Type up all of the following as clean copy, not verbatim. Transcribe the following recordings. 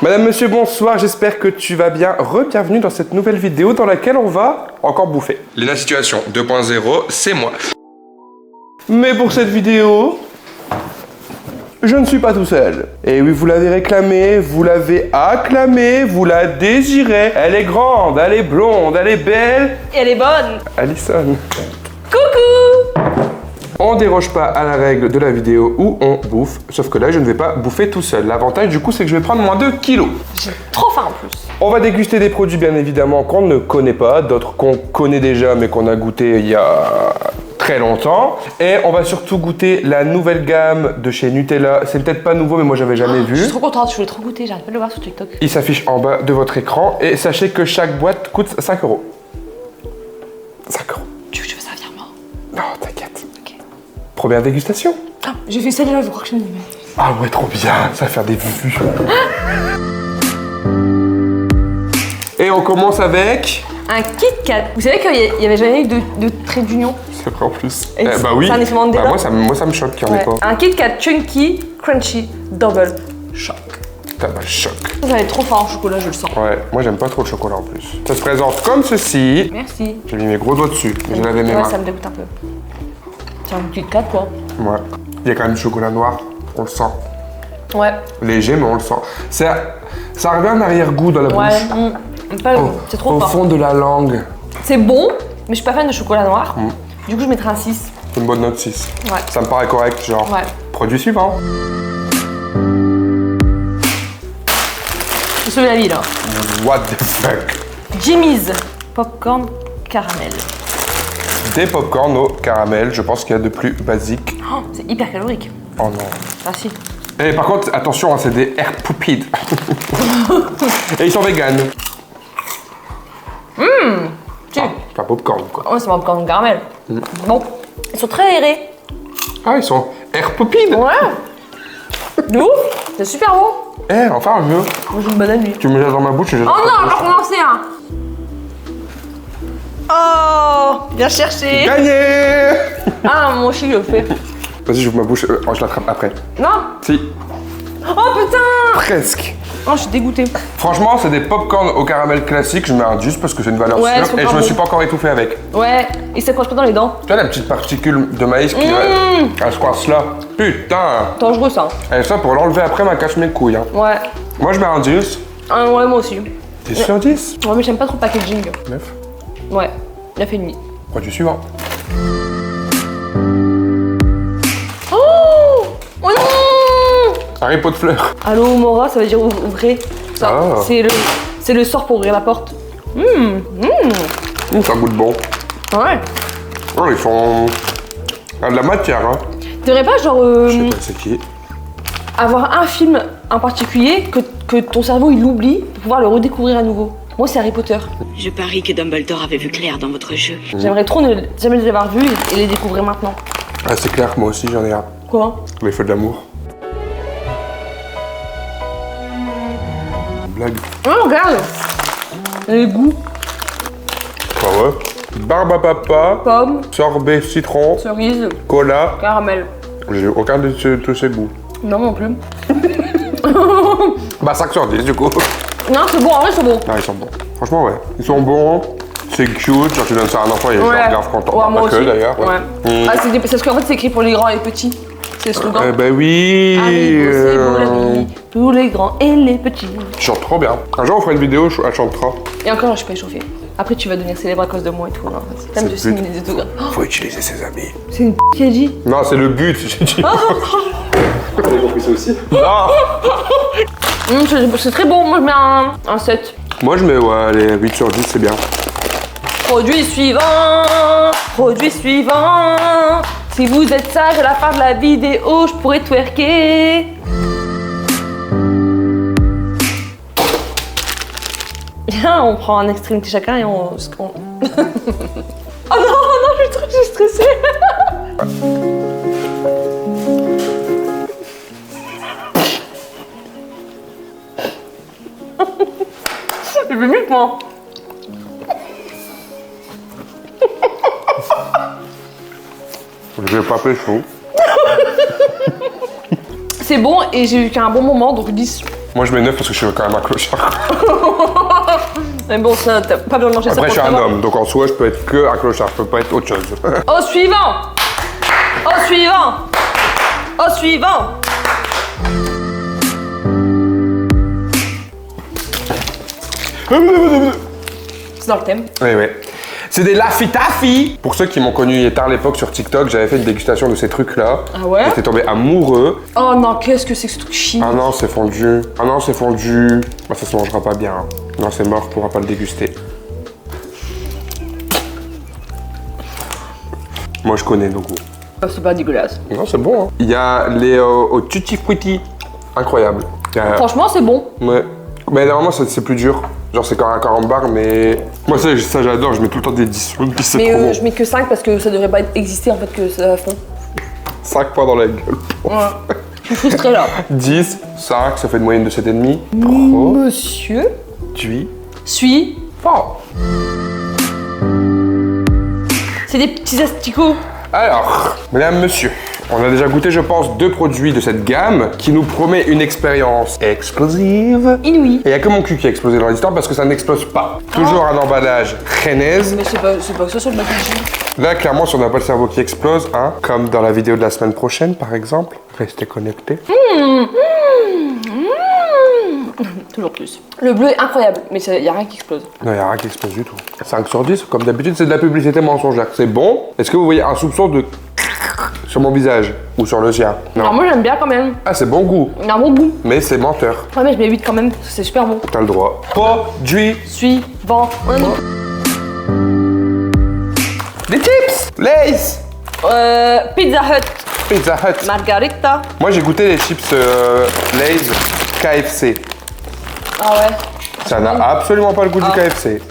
Madame, monsieur, bonsoir, j'espère que tu vas bien. Re-bienvenue dans cette nouvelle vidéo dans laquelle on va encore bouffer. Léna Situation 2.0, c'est moi. Mais pour cette vidéo, je ne suis pas tout seul. Et oui, vous l'avez réclamé, vous l'avez acclamé, vous la désirez. Elle est grande, elle est blonde, elle est belle. Et elle est bonne. Alison. Coucou. On déroge pas à la règle de la vidéo où on bouffe, sauf que là je ne vais pas bouffer tout seul. L'avantage du coup c'est que je vais prendre moins de kilos. J'ai trop faim en plus. On va déguster des produits bien évidemment qu'on ne connaît pas, d'autres qu'on connaît déjà mais qu'on a goûté il y a très longtemps. Et on va surtout goûter la nouvelle gamme de chez Nutella. C'est peut-être pas nouveau mais moi j'avais jamais vu. Je suis trop contente, je voulais trop goûter, j'arrive pas de le voir sur TikTok. Il s'affiche en bas de votre écran et sachez que chaque boîte coûte 5 €. 5 €. Tu veux que je fasse un virement? Non, t'inquiète. Ok. Première dégustation. Ah, j'ai fait celle-là, je crois que je me dis. Ah ouais, trop bien, ça va faire des vues. Et on commence avec... Un Kit Kat. Vous savez qu'il y avait jamais eu de trait d'union? C'est vrai en plus. Et bah oui. c'est un effet Mandela. Bah moi ça me choque qu'il n'y en ait pas. Un Kit Kat Chunky Crunchy Double Shock. T'as mal choc. Vous avez trop faim en chocolat, je le sens. Ouais, moi j'aime pas trop le chocolat en plus. Ça se présente comme ceci. Merci. J'ai mis mes gros doigts dessus, j'ai lavé mes mains. Ouais, ça me dégoûte un peu. C'est un Kit Kat quoi. Ouais. Il y a quand même du chocolat noir, on le sent. Ouais. Léger mais on le sent. Ça revient un arrière-goût dans la Ouais. bouche. C'est trop Au fort. fond de la langue. C'est bon, mais je suis pas fan de chocolat noir. Du coup, je mettrais un 6. C'est une bonne note 6. Ouais. Ça me paraît correct, genre. Ouais. Produit suivant. Je suis la vie là. What the fuck? Jimmy's Popcorn Caramel. Des popcorn au caramel, je pense qu'il y a de plus basique. Oh, c'est hyper calorique. Oh non. Ah si. Et par contre, attention, hein, c'est des air poupides. Et ils sont véganes. Si. Pas popcorn, quoi. Oh, c'est mon popcorn caramel. Bon, ils sont très aérés. Ah, ils sont air poupides. Ouais. De ouf. C'est super bon. Eh, enfin un jeu. Moi, j'ai une bonne nuit. Tu me laisses dans ma bouche et je... Oh non, on va recommencer hein. Oh, bien cherché. Gagné. Ah, moi aussi, je le fais. Vas-y, j'ouvre ma bouche. Je l'attrape après. Non. Si. Oh putain. Presque. Oh, je suis dégoûtée. Franchement, c'est des popcorn au caramel classique. Je mets un 10 parce que c'est une valeur Ouais, sûre. ils Et sont je me pas suis bons. pas encore étouffé avec. Ouais, et ça coince pas dans les dents. Tu vois la petite particule de maïs qui... Elle se coince là. Putain. Dangereux ça. Et ça, pour l'enlever après, m'a cache mes couilles. Hein. Ouais. Moi, je mets un 10. Ah, ouais, moi aussi. 10 sur 10. Ouais, mais j'aime pas trop le packaging. 9. Ouais, 9,5. Produit suivant. Oh non. Harry Potter fleur. Allô Mora, ça veut dire ouvrez. Ça, Ah. c'est le sort pour ouvrir la porte. Ça goûte bon. Ouais. Oh, ils font... Ah, de la matière, hein. T'aimerais pas genre Je sais pas c'est qui. avoir un film en particulier que ton cerveau il oublie pour pouvoir le redécouvrir à nouveau. Moi c'est Harry Potter. Je parie que Dumbledore avait vu clair dans votre jeu. J'aimerais trop ne jamais les avoir vus et les découvrir maintenant. Ah, c'est clair, moi aussi, j'en ai un. Quoi? Les feux de l'amour. Blague. Oh regarde. Les goûts. Ah ouais. Barbe à papa, Pomme, sorbet citron, cerise, cola. caramel. J'ai aucun de tous ces goûts. Non non plus. Bah 5 sur 10 du coup. Non c'est bon, en vrai c'est bon. Ah, ils sont bons. Franchement, ouais. Ils sont bons. C'est cute. Genre, tu donnes ça à un enfant, il est genre grave content. Ouais, moi Pas que aussi. d'ailleurs. Ouais. Ah, c'est parce qu'en fait c'est écrit pour les grands et les petits. C'est le slogan. Eh ben oui. Haribo, c'est beau la vie, tous les grands et les petits. Tu chantes trop bien. Un jour, on fera une vidéo, elle chantera. Et encore, je suis pas échauffée. Après, tu vas devenir célèbre à cause de moi et tout. Hein. C'est comme C'est je le signe but. des autographes. Oh, Faut utiliser ses amis. c'est une qui a dit. Non, c'est le but, j'ai dit. T'avais compris ça aussi? Non. C'est très bon, moi je mets un 7. Moi, je mets, ouais, allez, 8 sur 10, c'est bien. Produit suivant. Produit suivant. Si vous êtes sage à la fin de la vidéo, je pourrais twerker. Viens, on prend un extrémité chacun et on... Oh non, non, je suis stressée. J'ai fait mieux que moi. Je vais pas pécho. C'est bon et j'ai eu qu'un bon moment, donc 10. Moi je mets 9 parce que je suis quand même un clochard. Mais bon, ça, t'as pas besoin de manger ça Après pour je suis le un savoir. homme, donc en soi je peux être que un clochard, je peux pas être autre chose. Au suivant. Au suivant. Au suivant. C'est dans le thème. Oui, oui. C'est des Laffy Taffy. Pour ceux qui m'ont connu tard à l'époque sur TikTok, j'avais fait une dégustation de ces trucs-là. Ah ouais? J'étais tombé amoureux. Oh non, qu'est-ce que c'est que ce truc chimique? Ah non, c'est fondu. Ah non, c'est fondu. Bah, ça se mangera pas bien. Non, c'est mort, on pourra pas le déguster. Moi, je connais nos goûts. Oh, c'est pas dégueulasse. Non, c'est bon. Hein. Il y a les au tutti frutti. Incroyable. Franchement, c'est bon. Ouais. Mais normalement, c'est plus dur. Genre, c'est comme un carambar, mais. Moi, ça j'adore. Je mets tout le temps des 10 sur une piste, c'est Mais trop bon. je mets que 5 parce que ça devrait pas exister en fait que ça fond. 5 points dans la gueule. Ouais. Je suis frustrée là. 10, 5, ça fait une moyenne de 7,5. Monsieur Produit. suis. Oh. C'est des petits asticots. Alors, mesdames, messieurs, on a déjà goûté, je pense, 2 produits de cette gamme qui nous promet une expérience explosive. Inouï. Et il n'y a que mon cul qui a explosé dans l'histoire parce que ça n'explose pas. Toujours un emballage Rennes. Mais c'est pas que ça sur le packaging. Là, clairement, si on n'a pas le cerveau qui explose, hein, comme dans la vidéo de la semaine prochaine, par exemple, restez connectés. Toujours plus. Le bleu est incroyable, mais il n'y a rien qui explose. Non, il n'y a rien qui explose du tout. 5 sur 10, comme d'habitude, c'est de la publicité mensongère. C'est bon. Est-ce que vous voyez un soupçon de sur mon visage ou sur le sien? Alors moi j'aime bien quand même. Ah, c'est bon goût, Il a un bon goût. mais c'est menteur. Ouais, mais je mets 8 quand même, parce que c'est super bon. T'as le droit. Produit. Suivant. Des chips. Lay's. Pizza Hut. Pizza Hut. Margarita. Moi, j'ai goûté les chips Lay's KFC. Ah ouais. Ça n'a absolument pas le goût du KFC.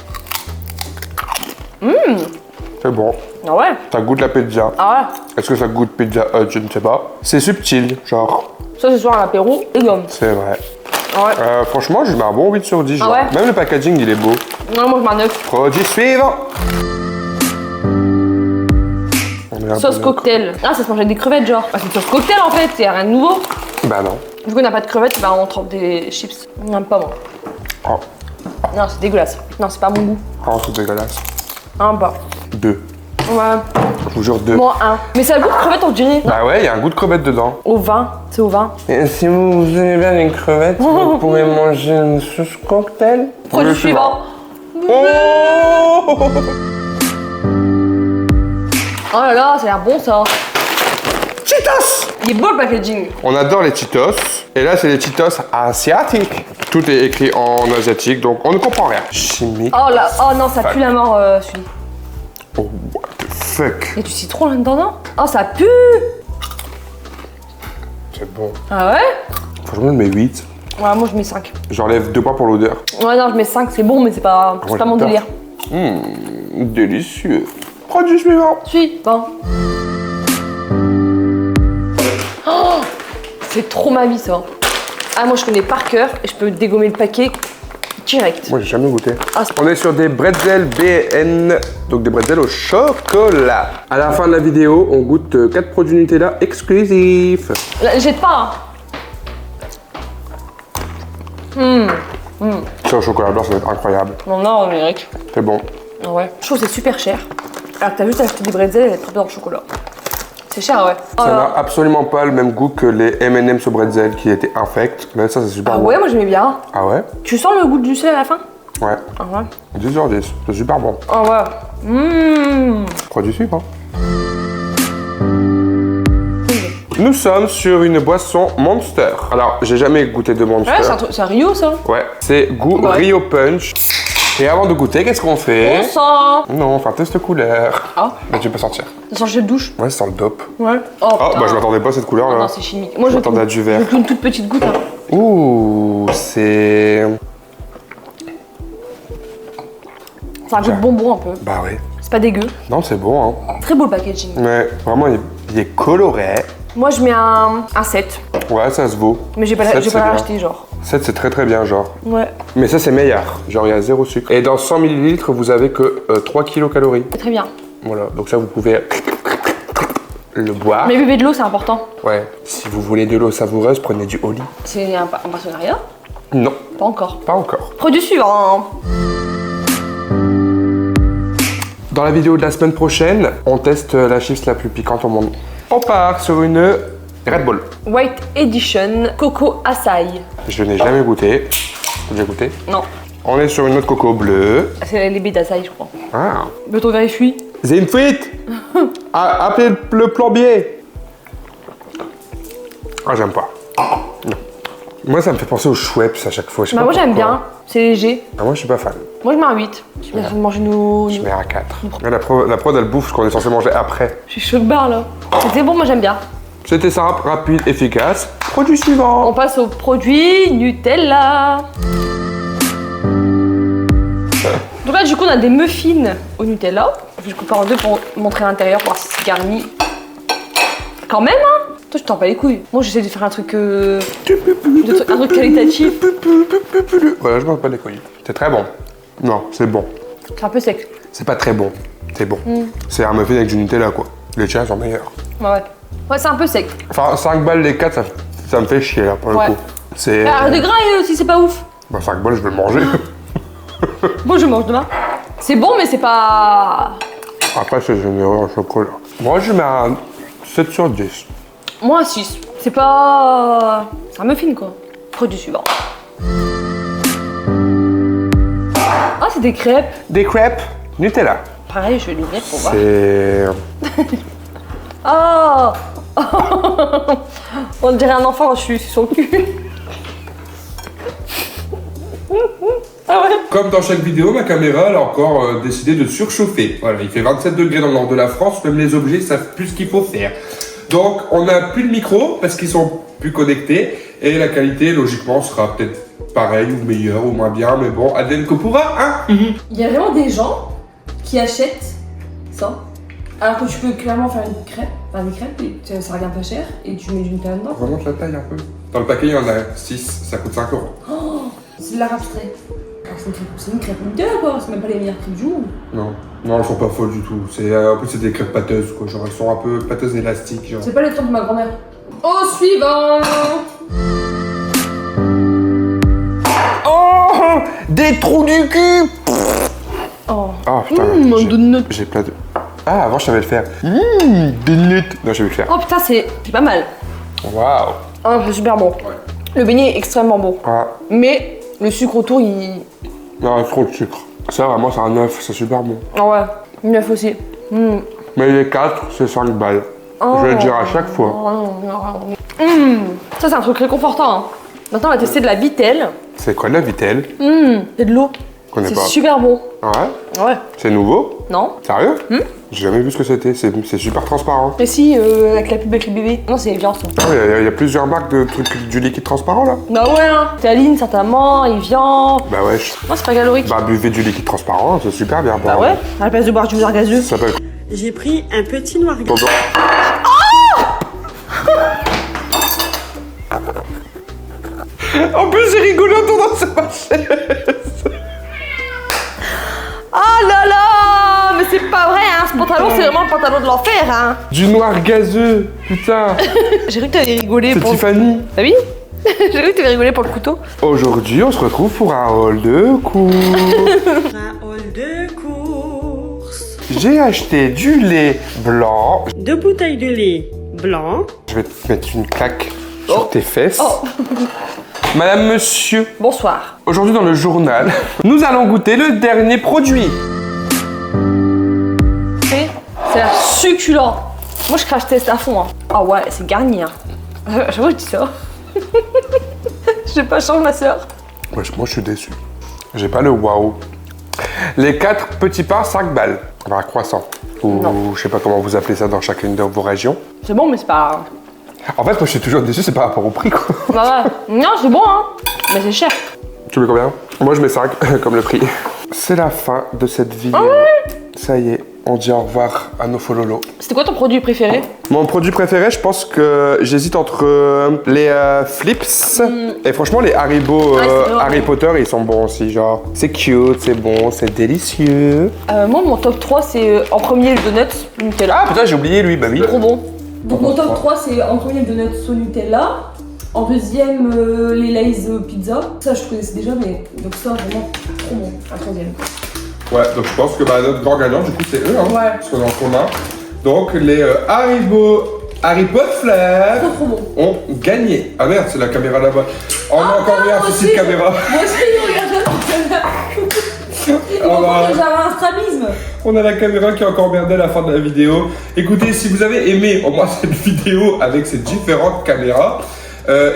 C'est bon. Ah ouais. Ça goûte la pizza. Ah ouais. Est-ce que ça goûte Pizza Hut? Je ne sais pas. C'est subtil, genre. Ça ce soir à l'apéro et gomme. C'est vrai. Ah ouais. Franchement, je mets un bon 8 sur 10. Genre. ouais. Même le packaging, il est beau. Non, moi je mets un 9. Produit suivant. On est un Sauce peu cocktail. Ah, ça se mange avec des crevettes genre. Ah, c'est une sauce cocktail en fait, c'est rien de nouveau. d'accord. Bah non. Du coup, on n'a pas de crevettes, bah on trempe des chips. Non, pas moi. Oh, Non, c'est dégueulasse. Non, c'est pas mon goût. oh c'est dégueulasse. Un pas. 2. Ouais. Je vous jure 2. Moi, un. Mais c'est un goût de crevette, on dirait. Bah ouais, il y a un goût de crevette dedans. Au vin. C'est au vin. Et si vous aimez bien les crevettes, vous pourrez manger une sauce cocktail. Produit suivant. Oh Oh là là, ça a l'air bon ça. Cheetos. Il est beau le packaging. On adore les Cheetos. Et là, c'est les Cheetos asiatiques. Tout est écrit en asiatique, donc on ne comprend rien. Chimique. Oh là, oh non, ça pue la mort celui. Oh, what the fuck. Il y a du citron là-dedans, non? Oh, ça pue. C'est bon. Ah ouais? Franchement, je mets 8. Ouais, moi je mets 5. J'enlève 2 points pour l'odeur. Ouais, non, je mets 5, c'est bon, mais c'est pas moi, mon j'adore. délire. Délicieux. Produit suivant. Suivant. Oh, c'est trop ma vie ça. Ah, moi je connais par cœur et je peux dégommer le paquet direct. Moi, j'ai jamais goûté. Ah, On est sur des bretzels BN, donc des bretzels au chocolat. À la fin de la vidéo, on goûte 4 produits Nutella exclusifs. Là, jette pas. C'est au chocolat blanc, ça va être incroyable. Non, non, Eric. C'est bon. Ah ouais. Je trouve que c'est super cher. Alors que t'as juste acheté des bretzels et être trempés dans le chocolat. C'est cher, ouais. Oh Ça là n'a là. absolument pas le même goût que les M&M's au bretzel qui étaient infects. Mais ça, c'est super Ah bon. ouais, moi j'aimais bien. Ah ouais? Tu sens le goût du sel à la fin? Ouais. Ah ouais. 10 sur 10. C'est super bon. Ah ouais. Produit suivant. Nous sommes sur une boisson Monster. Alors, j'ai jamais goûté de Monster. Ouais, c'est un Rio ça. Ouais, c'est goût Ouais. Rio Punch. Et avant de goûter, qu'est-ce qu'on fait? On sent. Non, on fait un test couleur. Ah, Mais tu peux sortir. ça sent le gel de douche. Ouais, ça sent le dope. Ouais. Oh, Oh, putain. bah je m'attendais pas à cette couleur Ah là. non, c'est chimique. Moi je m'attendais à du vert. Je veux une toute petite goutte. Hein. Ouh, c'est. C'est un goût de bonbon un peu. Bah oui. C'est pas dégueu. Non, c'est bon, hein. Très beau le packaging. Mais vraiment, il est coloré. Moi je mets un 7. Ouais, ça se vaut. Mais j'ai pas, 7, j'ai c'est pas la bien. racheter genre. 7, c'est très très bien, genre. Ouais. Mais ça, c'est meilleur. Genre, il y a 0 sucre. Et dans 100 ml, vous avez que 3 kilocalories. C'est très bien. Voilà. Donc ça, vous pouvez le boire. Mais buvez de l'eau, c'est important. Ouais. Si vous voulez de l'eau savoureuse, prenez du Oli. C'est un partenariat. Non, Pas encore. pas encore. Produit suivant. Dans la vidéo de la semaine prochaine, on teste la chips la plus piquante au monde. On part sur une Red Bull. White Edition Coco Açaï. Je n'ai jamais goûté. T'as déjà goûté? Non, On est sur une autre coco bleue. c'est les baies d'Açaï, je crois. Ah. Veut-on vérifier? C'est une frite. Appelez le plombier. Ah, j'aime pas. Non. Moi, ça me fait penser aux Schweppes à chaque fois. Je sais Bah, pas moi j'aime pourquoi. bien, c'est léger. Ah, moi, je suis pas fan. Moi je mets un 8. Je vais manger nos. Je mets un 4. La prod, elle bouffe ce qu'on est censé manger après. Je suis choc barre là. C'était bon, moi j'aime bien. C'était simple, rapide, efficace. Produit suivant. On passe au produit Nutella. Donc là, du coup, on a des muffins au Nutella. Je coupe en deux pour montrer l'intérieur, pour voir si c'est garni. Quand même, hein. Toi, je t'en bats les couilles. Moi, j'essaie de faire un truc, un truc qualitatif. Voilà, je mange pas les couilles. C'est très bon. Non, c'est bon. C'est un peu sec. C'est pas très bon. C'est bon. C'est un muffin avec du Nutella, quoi. Les tiens sont meilleurs. Ouais. Ouais, c'est un peu sec. Enfin, 5 balles les 4, ça me fait chier, là, pour Ouais. le coup. C'est... Ah, de gras si c'est pas ouf. Bah, 5 balles, je vais le manger. Moi, je mange demain. C'est bon, mais c'est pas. Après, c'est généreux en chocolat. Moi, je mets un 7 sur 10. Moi, 6. C'est pas. C'est un muffin, quoi. Produit suivant. Ah, c'est des crêpes. Des crêpes Nutella. Pareil, je vais l'ouvrir pour voir. C'est... Oh. On dirait un enfant, je suis sur son cul. Ah ouais. Comme dans chaque vidéo, ma caméra elle a encore décidé de surchauffer. Voilà, il fait 27 degrés dans le nord de la France, même les objets savent plus ce qu'il faut faire. Donc, on n'a plus de micro parce qu'ils sont plus connectés et la qualité, logiquement, sera peut-être pareille ou meilleure ou moins bien, mais bon, advienne que pourra, hein. Il y a vraiment des gens qui achètent ça, alors que tu peux clairement faire une crêpe, enfin des crêpes, et ça revient pas cher, et tu mets du Nutella dedans. Remonte la taille un peu. Dans le paquet, il y en a 6, ça coûte 5 €. C'est de l'art abstrait. Alors c'est une crêpe Nutella quoi, c'est même pas les meilleures crêpes du monde. Non, non, elles sont pas folles du tout. En plus, c'est des crêpes pâteuses, quoi. Genre, elles sont un peu pâteuses élastiques, genre. C'est pas les trucs de ma grand-mère. Au suivant. Oh, des trous du cul. Oh. Oh putain, Un donut. j'ai plein de... Ah, avant, je savais le faire. Des nuts. Non, je vais le faire. Oh putain, c'est pas mal. Waouh. Oh, c'est super bon. Le beignet est extrêmement bon. Ah, Mais le sucre autour, il. non, trop de sucre. Ça, vraiment, c'est un œuf, c'est super bon. Ah ouais, 9 aussi. Mais les 4, c'est 5 balles. Je vais le dire à chaque fois. Ça, c'est un truc réconfortant. Hein. Maintenant, on va tester de la Vitelle. C'est quoi de la Vitelle? C'est de l'eau. Connais C'est pas. super bon. Ouais. Ouais. C'est nouveau? Non? Sérieux? J'ai jamais vu ce que c'était. C'est super transparent. Mais si, avec la pub avec les bébés. Non, c'est Evian, ça. Ah, il y a plusieurs marques de trucs du liquide transparent là. Bah ouais, hein. Thaline, certainement, Evian. Bah ouais. Non, c'est pas calorique. Bah buvez du liquide transparent, c'est super bien. Bah ouais, à la place de boire du verre gazeux. Ça s'appelle J'ai pris un petit noir gris. Bonjour. En plus, j'ai rigolé en tournant sur ma chaise. Oh là là. Mais c'est pas vrai, hein. Ce pantalon, c'est vraiment le pantalon de l'enfer, hein. Du noir gazeux, putain. J'ai cru que t'avais rigolé C'est pour. Tiffany. Ah oui. J'ai cru que t'avais rigolé pour le couteau. Aujourd'hui, on se retrouve pour un haul de courses. Un hall de course. J'ai acheté du lait blanc. 2 bouteilles de lait blanc. Je vais te mettre une claque sur tes fesses. Oh. Madame, monsieur, Bonsoir. aujourd'hui dans le journal, nous allons goûter le dernier produit. C'est l'air succulent. Moi, je crache test à fond. Hein. Ah ouais, c'est garni. Hein. J'avoue, je dis ça. J'ai pas changé ma soeur. Moi, je suis déçu. J'ai pas le waouh. Les 4 petits pains, 5 balles. Enfin, croissant. Ou Non. je sais pas comment vous appelez ça dans chacune de vos régions. C'est bon, mais c'est pas. En fait, moi, je suis toujours déçu, c'est par rapport au prix, quoi. Bah ouais. Non, c'est bon, hein. Mais c'est cher. Tu mets combien? Moi, je mets 5, comme le prix. C'est la fin de cette vidéo. Ça y est, on dit au revoir à nos fololos. C'était quoi ton produit préféré? Mon produit préféré, je pense que j'hésite entre les Flips et franchement les Haribo Ouais, c'est vrai. Harry Potter, ils sont bons aussi. Genre, c'est cute, c'est bon, c'est délicieux. Moi, mon top 3, c'est en premier le donut au Nutella. Ah putain, j'ai oublié lui, bah oui. Trop bon. Donc mon top 3, c'est en premier le donut au Nutella. En deuxième, les Lay's pizza. Ça, je connaissais déjà, mais donc ça, vraiment trop bon. Un troisième. Ouais, donc je pense que notre grand gagnant, du coup, c'est eux, hein. Ouais. Parce qu'on est en commun. Donc les Harry Potter Trop bon. ont gagné. Ah merde, c'est la caméra là-bas. On a encore non, un moi souci aussi. de caméra. Moi aussi, regarde. J'avais un strabisme. On a la caméra qui a encore merdé à la fin de la vidéo. Écoutez, si vous avez aimé au moins cette vidéo avec ces différentes caméras,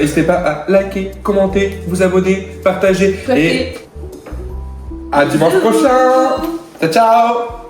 n'hésitez pas à liker, commenter, vous abonner, partager. Et à dimanche prochain. Ciao, ciao.